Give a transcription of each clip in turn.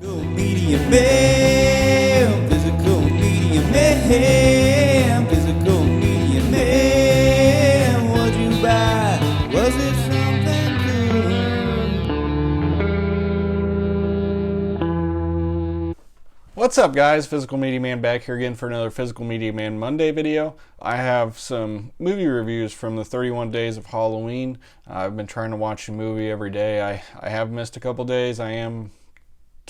Physical media man, physical media man, physical media man. What'd you buy? Was it something good? What's up, guys? Physical Media Man back here again for another Physical Media Man Monday video. I have some movie reviews from the 31 days of Halloween. I've been trying to watch a movie every day. I have missed a couple days. I am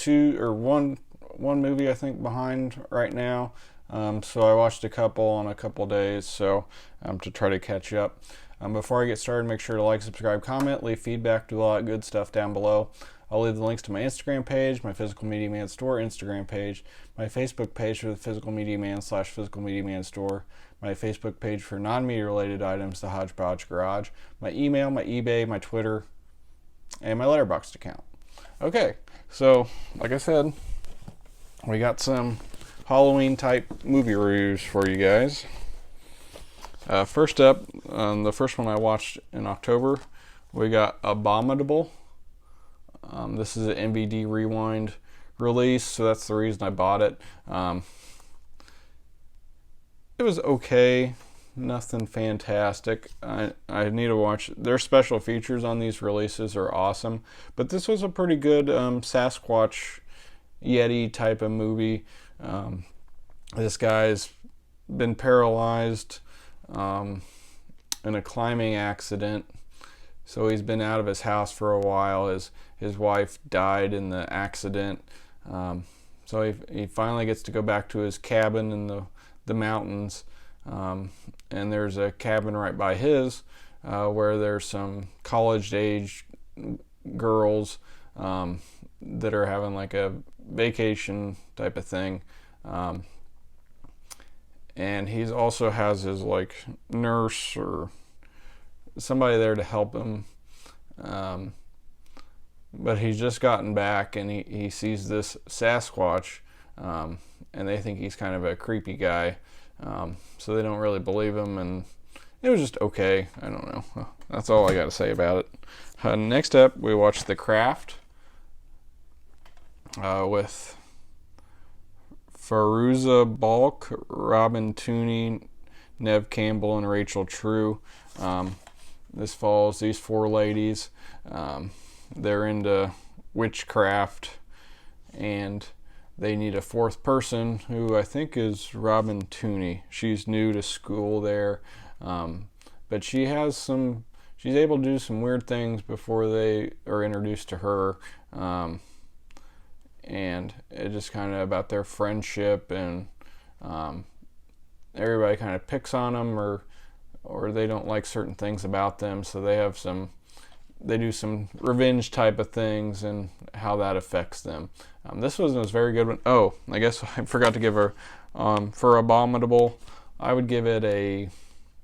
one movie I think behind right now. So I watched a couple on a couple days, so to try to catch up. Before I get started, make sure to like, subscribe, comment, leave feedback, do a lot of good stuff down below. I'll leave the links to my Instagram page, my Physical Media Man Store Instagram page, my Facebook page for the Physical Media Man / Physical Media Man Store, my Facebook page for non-media related items, the Hodgepodge Garage, my email, my eBay, my Twitter, and my Letterboxd account. Okay, so like I said, we got some Halloween type movie reviews for you guys. First up, the first one I watched in October, we got Abominable. This is an MVD Rewind release, so that's the reason I bought it. It was okay, nothing fantastic. I need to watch. Their special features on these releases are awesome, but this was a pretty good Sasquatch Yeti type of movie. This guy's been paralyzed in a climbing accident, so he's been out of his house for a while. His wife died in the accident, so he finally gets to go back to his cabin in the mountains, and there's a cabin right by his where there's some college-age girls that are having like a vacation type of thing, and he also has his like nurse or somebody there to help him, but he's just gotten back and he sees this Sasquatch, and they think he's kind of a creepy guy, so they don't really believe him, and it was just okay. I don't know. That's all I got to say about it. Next up, we watched The Craft with Faruza Balk, Robin Tooney, Nev Campbell, and Rachel True. This follows these four ladies. They're into witchcraft, and they need a fourth person, who I think is Robin Tooney. She's new to school there, but she's able to do some weird things before they are introduced to her, and it's just kind of about their friendship, and everybody kind of picks on them, or they don't like certain things about them, so they do some revenge type of things and how that affects them. This one was very good one. Oh, I guess I forgot to give her, for Abominable, I would give it a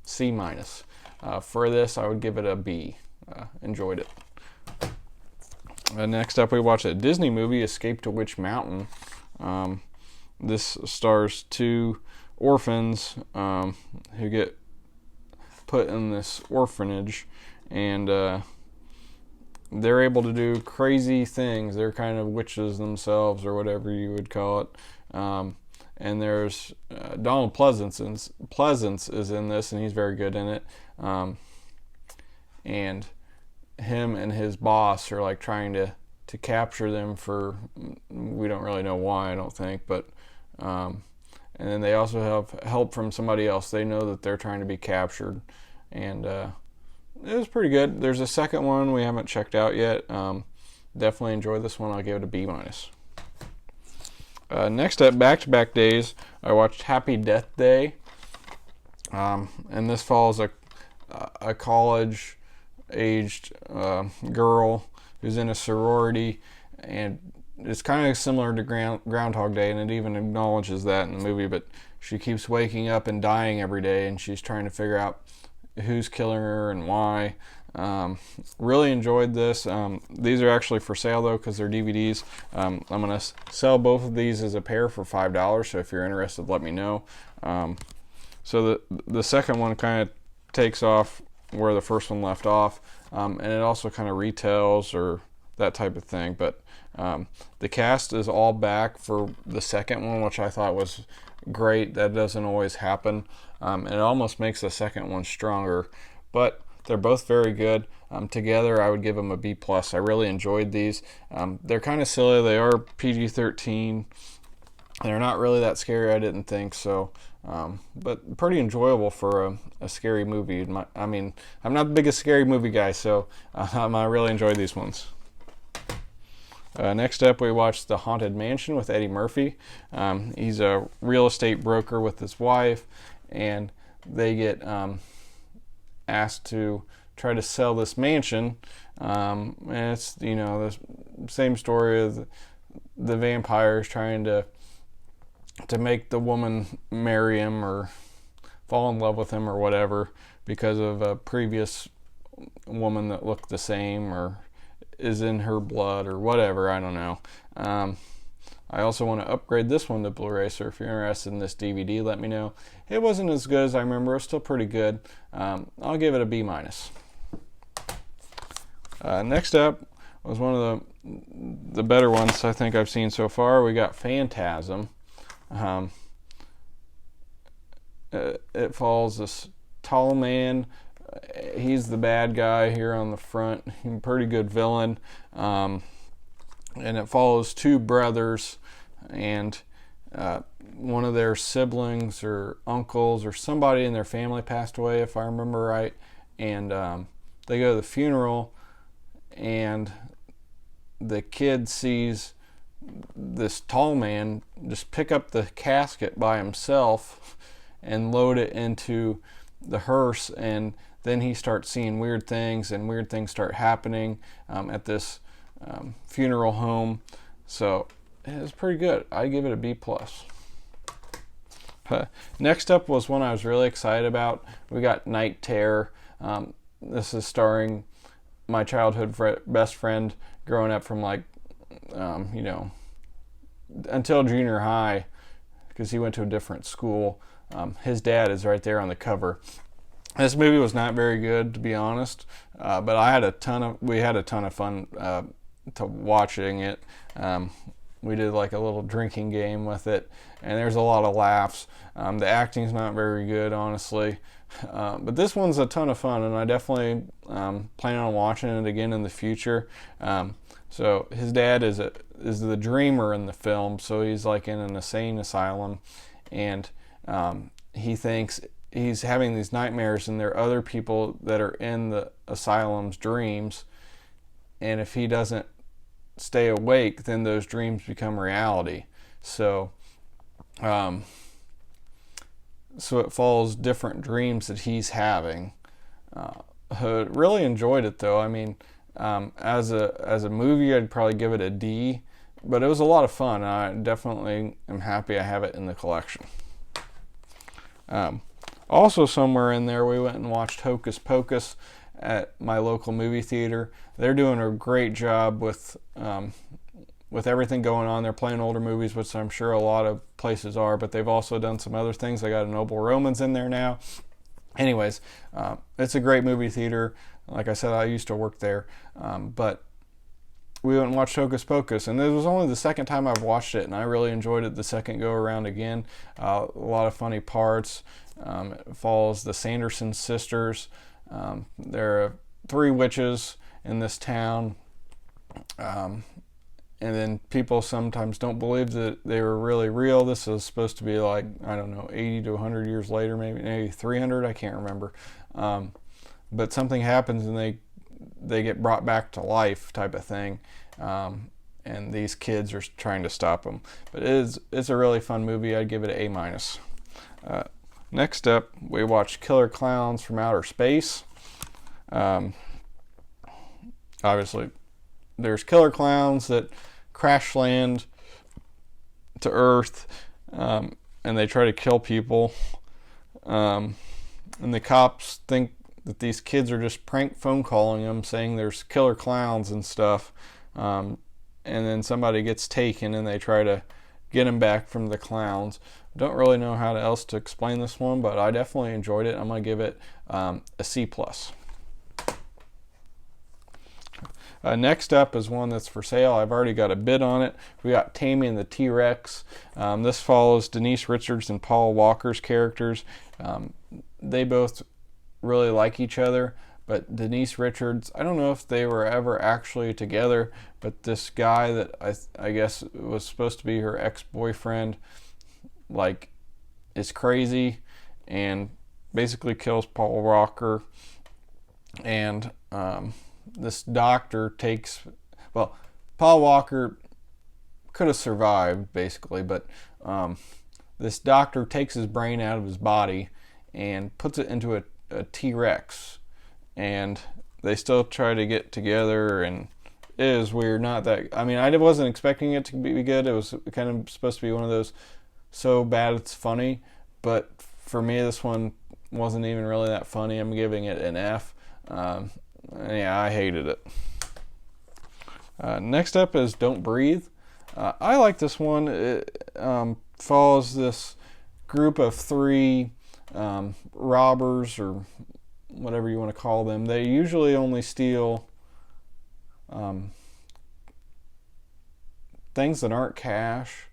C-. For this, I would give it a B. Enjoyed it. Next up, we watched a Disney movie, Escape to Witch Mountain. This stars two orphans who get put in this orphanage, and they're able to do crazy things. They're kind of witches themselves, or whatever you would call it. And there's Donald Pleasance is in this, and he's very good in it. And him and his boss are like trying to capture them for, we don't really know why, I don't think, but and then they also have help from somebody else. They know that they're trying to be captured, and it was pretty good. There's a second one we haven't checked out yet. Definitely enjoyed this one. I'll give it a B-. Next up, back-to-back days, I watched Happy Death Day, and this follows a college-aged girl who's in a sorority, and it's kind of similar to Groundhog Day, and it even acknowledges that in the movie, but she keeps waking up and dying every day, and she's trying to figure out who's killing her and why. Really enjoyed this. These are actually for sale though, because they're DVDs. I'm going to sell both of these as a pair for $5, so if you're interested, let me know. So the second one kind of takes off where the first one left off, and it also kind of retells or that type of thing. But the cast is all back for the second one, which I thought was great. That doesn't always happen. And it almost makes the second one stronger. But they're both very good. Together, I would give them a B+. I really enjoyed these. They're kind of silly. They are PG-13. They're not really that scary, I didn't think so. But pretty enjoyable for a scary movie. I mean, I'm not the biggest scary movie guy, so I really enjoyed these ones. Next up, we watched The Haunted Mansion with Eddie Murphy. He's a real estate broker with his wife, and they get asked to try to sell this mansion. And it's, the same story of the vampires trying to make the woman marry him or fall in love with him or whatever because of a previous woman that looked the same or is in her blood or whatever. I don't know. I also want to upgrade this one to Blu-ray, so if you're interested in this DVD, let me know. It wasn't as good as I remember. It was still pretty good. I'll give it a B-. Next up was one of the better ones I think I've seen so far. We got Phantasm. It follows this tall man. He's the bad guy here on the front. He's a pretty good villain. And it follows two brothers and one of their siblings or uncles or somebody in their family passed away, if I remember right. And they go to the funeral, and the kid sees this tall man just pick up the casket by himself and load it into the hearse, and then he starts seeing weird things, and weird things start happening at this funeral home. So it's pretty good. I give it a B+. Next up was one I was really excited about. We got Night Terror. This is starring my childhood best friend growing up from until junior high, because he went to a different school. His dad is right there on the cover. This movie was not very good, to be honest, but we had a ton of fun to watching it. We did like a little drinking game with it, and there's a lot of laughs. The acting's not very good, honestly, but this one's a ton of fun, and I definitely plan on watching it again in the future. So his dad is the dreamer in the film, so he's like in an insane asylum, and he thinks he's having these nightmares, and there are other people that are in the asylum's dreams, and if he doesn't stay awake, then those dreams become reality. So it follows different dreams that he's having. Really enjoyed it though. I mean, as a movie, I'd probably give it a D, but it was a lot of fun. I definitely am happy I have it in the collection. Also somewhere in there, we went and watched Hocus Pocus at my local movie theater. They're doing a great job with everything going on. They're playing older movies, which I'm sure a lot of places are, but they've also done some other things. They got a Noble Romans in there now. Anyways, it's a great movie theater. Like I said, I used to work there, but we went and watched Hocus Pocus, and it was only the second time I've watched it, and I really enjoyed it the second go around again. A lot of funny parts. It follows the Sanderson sisters. There are 3 witches in this town, and then people sometimes don't believe that they were really real. This is supposed to be like, I don't know, 80 to 100 years later, maybe 300, I can't remember. But something happens and they get brought back to life type of thing, and these kids are trying to stop them. But it's a really fun movie. I'd give it an A-. Next up, we watched Killer Clowns from Outer Space. Obviously, there's killer clowns that crash land to Earth, and they try to kill people. And the cops think that these kids are just prank phone calling them, saying there's killer clowns and stuff. And then somebody gets taken, and they try to get him back from the clowns. Don't really know how else to explain this one, but I definitely enjoyed it. I'm going to give it a C+. Next up is one that's for sale. I've already got a bid on it. We got Tammy and the T-Rex. This follows Denise Richards and Paul Walker's characters. They both really like each other, but Denise Richards, I don't know if they were ever actually together, but this guy that I guess was supposed to be her ex-boyfriend, like, is crazy and basically kills Paul Walker. And this doctor takes, well, Paul Walker could have survived basically, but this doctor takes his brain out of his body and puts it into a T-Rex, and they still try to get together, and it is weird. Not that, I mean, I wasn't expecting it to be good. It was kind of supposed to be one of those so bad it's funny, but for me this one wasn't even really that funny. I'm giving it an F. Yeah, I hated it. Next up is Don't Breathe. I like this one. It follows this group of 3 robbers, or whatever you want to call them. They usually only steal things that aren't cash,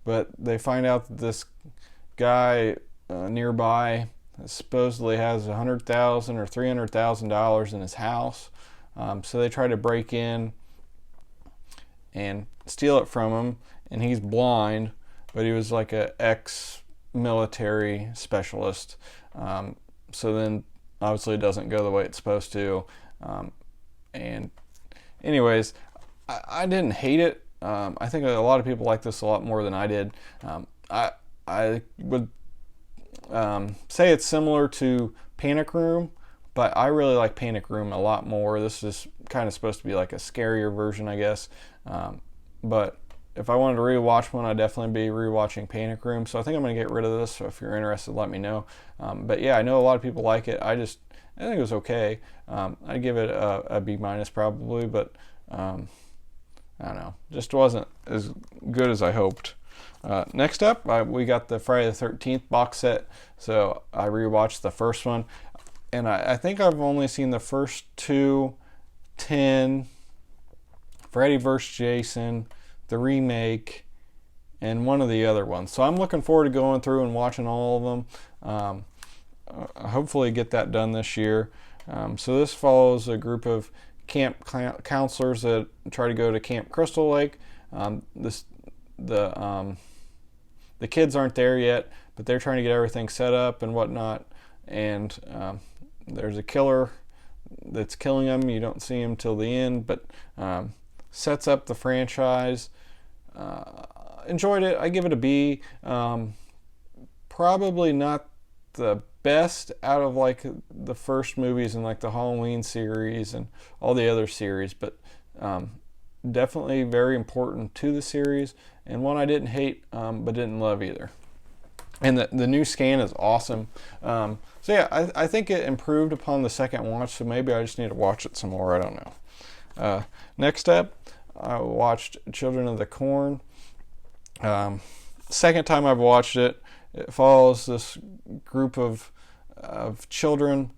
but they find out that this guy nearby supposedly has $100,000 or $300,000 in his house. So they try to break in and steal it from him, and he's blind, but he was like a ex-military specialist. So then obviously it doesn't go the way it's supposed to. And anyways, I didn't hate it. I think a lot of people like this a lot more than I did. I would say it's similar to Panic Room, but I really like Panic Room a lot more. This is kind of supposed to be like a scarier version, I guess. But if I wanted to rewatch one, I'd definitely be rewatching Panic Room. So I think I'm going to get rid of this. So if you're interested, let me know. But yeah, I know a lot of people like it. I think it was okay. I'd give it a B- probably, but I don't know. Just wasn't as good as I hoped. Next up, we got the Friday the 13th box set. So I rewatched the first one, and I think I've only seen the first 2, 10, Freddy vs. Jason, the remake, and one of the other ones. So I'm looking forward to going through and watching all of them. Hopefully get that done this year. So this follows a group of camp counselors that try to go to Camp Crystal Lake. The kids aren't there yet, but they're trying to get everything set up and whatnot. And there's a killer that's killing them. You don't see him till the end, but sets up the franchise. Enjoyed it. I give it a B. Probably not the best out of like the first movies and like the Halloween series and all the other series, but definitely very important to the series, and one I didn't hate but didn't love either. And the new scan is awesome. So yeah, I think it improved upon the second watch, so maybe I just need to watch it some more. I don't know. Next up, I watched Children of the Corn. Second time I've watched it. It follows this group of children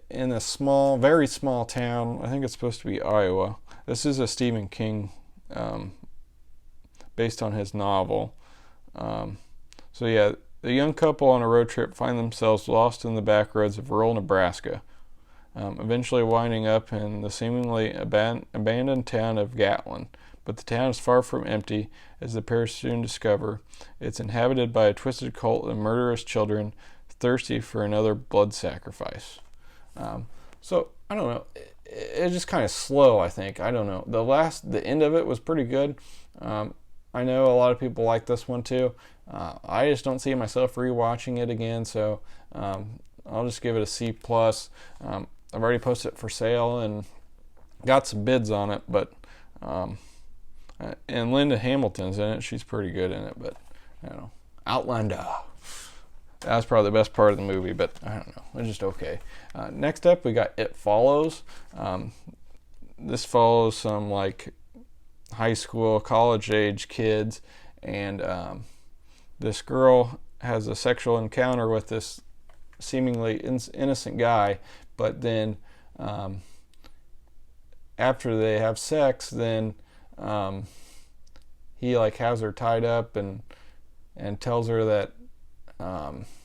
in a small, very small town. I think it's supposed to be Iowa. This is a Stephen King, based on his novel. So yeah, the young couple on a road trip find themselves lost in the back roads of rural Nebraska, eventually winding up in the seemingly abandoned town of Gatlin. But the town is far from empty, as the pair soon discover. It's inhabited by a twisted cult of murderous children thirsty for another blood sacrifice. So I don't know. It's just kind of slow, I think. I don't know. The end of it was pretty good. I know a lot of people like this one too. I just don't see myself rewatching it again, so I'll just give it a C+. I've already posted it for sale and got some bids on it, but and Linda Hamilton's in it. She's pretty good in it, but I don't know. Outlander. That was probably the best part of the movie, but I don't know. It's just okay. Next up, we got It Follows. This follows some like high school, college age kids, and this girl has a sexual encounter with this seemingly innocent guy, but then after they have sex, then he like has her tied up and tells her that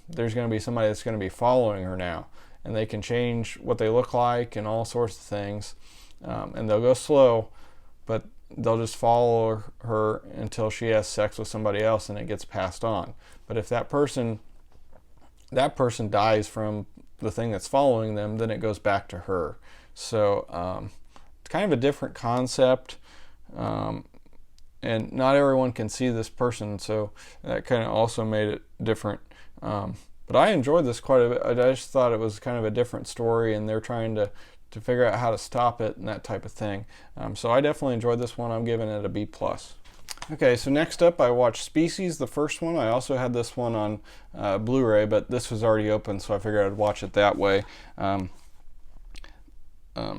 there's going to be somebody that's going to be following her now, and they can change what they look like and all sorts of things, and they'll go slow, but they'll just follow her until she has sex with somebody else and it gets passed on. But if that person dies from the thing that's following them, then it goes back to her. So it's kind of a different concept, and not everyone can see this person, so that kind of also made it different. But I enjoyed this quite a bit. I just thought it was kind of a different story, and they're trying to figure out how to stop it and that type of thing. So I definitely enjoyed this one. I'm giving it a B+. Okay, so next up I watched Species, the first one. I also had this one on Blu-ray, but this was already open, so I figured I'd watch it that way.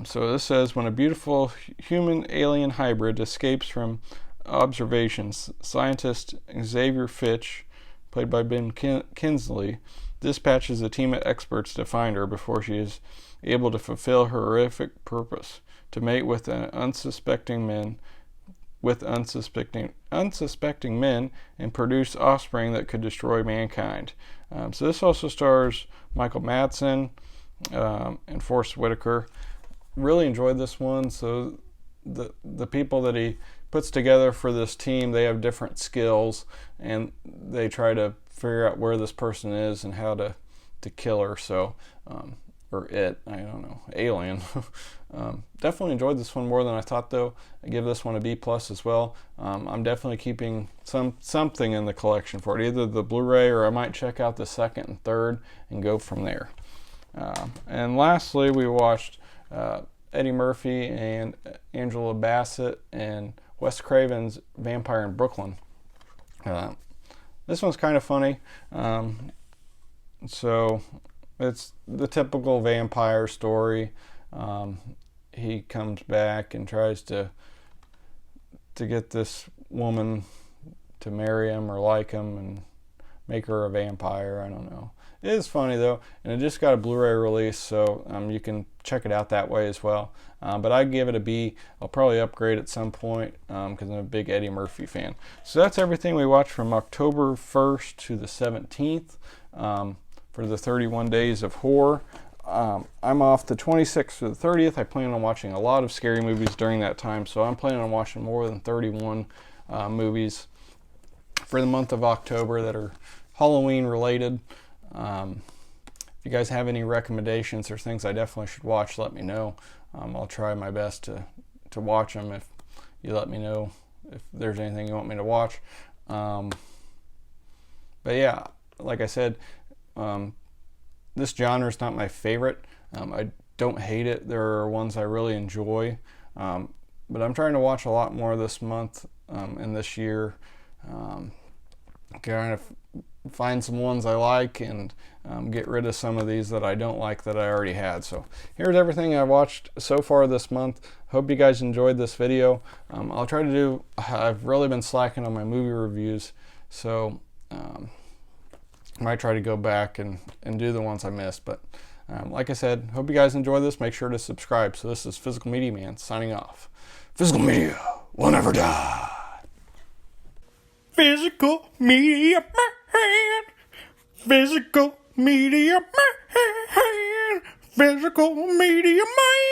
So this says, when a beautiful human-alien hybrid escapes from observations, scientist Xavier Fitch, played by Ben Kingsley, dispatches a team of experts to find her before she is able to fulfill her horrific purpose, to mate with unsuspecting men and produce offspring that could destroy mankind. So this also stars Michael Madsen and Forrest Whitaker. Really enjoyed this one. So the people that he puts together for this team, they have different skills, and they try to figure out where this person is and how to kill her. So or it, I don't know, alien. Definitely enjoyed this one more than I thought, though. I give this one a B+ as well. I'm definitely keeping something in the collection for it, either the Blu-ray, or I might check out the second and third and go from there. And lastly, we watched Eddie Murphy and Angela Bassett and Wes Craven's Vampire in Brooklyn. This one's kind of funny. So it's the typical vampire story. He comes back and tries to get this woman to marry him or like him and make her a vampire. I don't know. It is funny though, and it just got a Blu-ray release, so you can check it out that way as well. But I give it a B. I'll probably upgrade at some point because I'm a big Eddie Murphy fan. So that's everything we watched from October 1st to the 17th for the 31 days of horror. I'm off the 26th to the 30th. I plan on watching a lot of scary movies during that time, so I'm planning on watching more than 31 movies for the month of October that are Halloween related. If you guys have any recommendations or things I definitely should watch, let me know. I'll try my best to watch them if you let me know if there's anything you want me to watch. But yeah, like I said, this genre is not my favorite. I don't hate it. There are ones I really enjoy. But I'm trying to watch a lot more this month and this year. Kind of find some ones I like and get rid of some of these that I don't like that I already had. So here's everything I watched so far this month. Hope you guys enjoyed this video. I'll try to do, I've really been slacking on my movie reviews, so I might try to go back and do the ones I missed. But like I said, hope you guys enjoy this. Make sure to subscribe. So this is Physical Media Man signing off. Physical Media will never die. Physical Media Man. Physical Media Man. Physical Media Man.